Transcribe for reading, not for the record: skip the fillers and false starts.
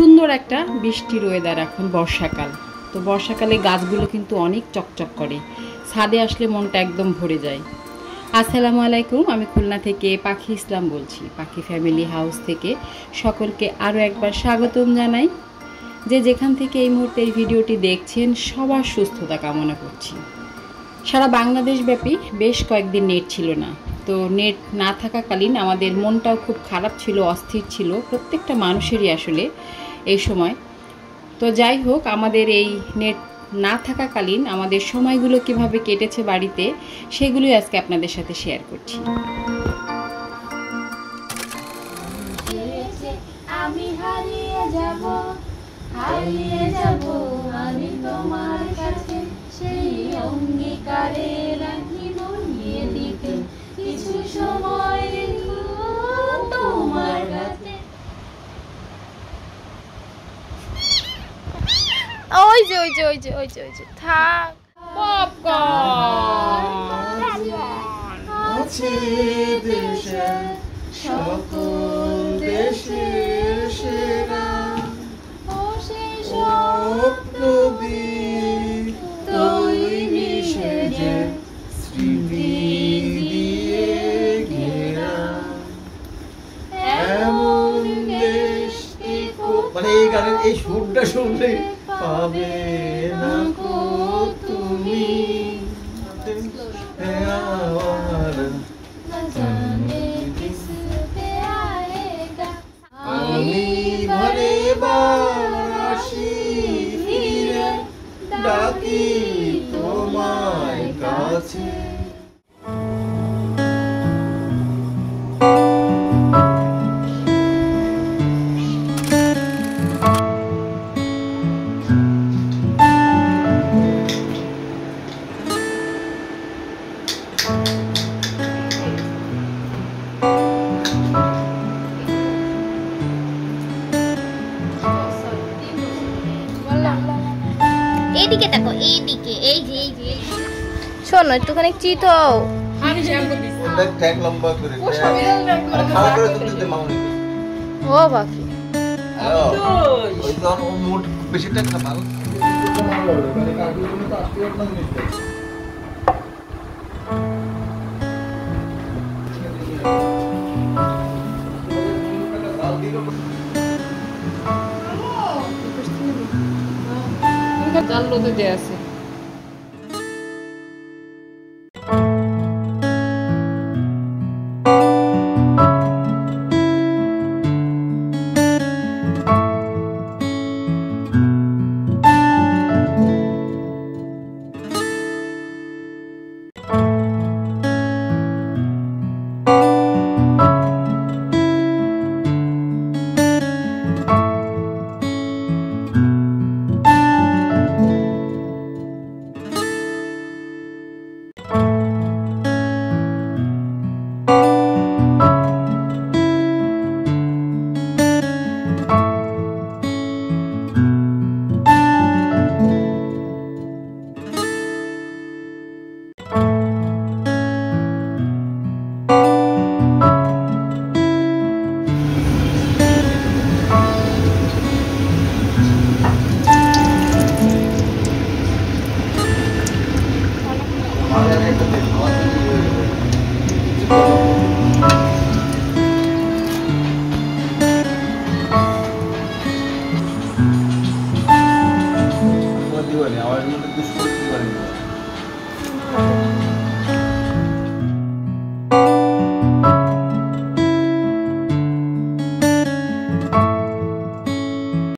সুন্দর একটা বৃষ্টির ওয়েদার, এখন বর্ষাকাল। তো বর্ষাকালে গাছগুলো কিন্তু অনেক চকচক করে, ছাদে আসলে মনটা একদম ভরে যায়। আসসালামু আলাইকুম, আমি খুলনা থেকে পাখি ইসলাম বলছি, পাখি ফ্যামিলি হাউস থেকে সকলকে আরও একবার স্বাগতম জানাই। যে যেখান থেকে এই মুহূর্তে এই ভিডিওটি দেখছেন সবার সুস্থতা কামনা করছি। সারা বাংলাদেশ ব্যাপী বেশ কয়েকদিন নেট ছিল না, তো নেট না থাকাকালীন আমাদের মনটাও খুব খারাপ ছিল, অস্থির ছিল, প্রত্যেকটা মানুষেরই আসলে এই সময়। তো যাই হোক, আমাদের এই নেট না থাকাকালীন আমাদের সময়গুলো কিভাবে কেটেছে বাড়িতে, সেগুলোই আজকে আপনাদের সাথে শেয়ার করছি। আমি হারিয়ে যাব আমি তোমার কাছে, সেই অঙ্গীকারে রাখি বলিয়ে দিতে কিছু সময় তোমার কাছে। ওই যে ওই যে ওই যে ওই যে ওই যে থাক। আছে দেশে সকল দেশের সেরা স্বপ্নবীর তৈরি সেজে স্মৃতি দিয়ে ঘেরা এমন দেশটি, মানে এই গানের এই সুরটা শুনলে পাবে না কো তুমি আমি ঘরে বাসি ফিরে ডাকি তোমায় কাছে। এইদিকে দেখো, এইদিকে, এই যে এই যে শোনো, একটুখানি চিত হও। ট্যাগ লম্বা করে আর খাড়া করে তুলতে মাউনি ও বাকি ওই তো মোট বেশি ট্যাগ না ভালো মানে কাগজগুলো তো আসতে না নিতে। জানলোতে যে আছে আমার মধ্যে দুষ্কর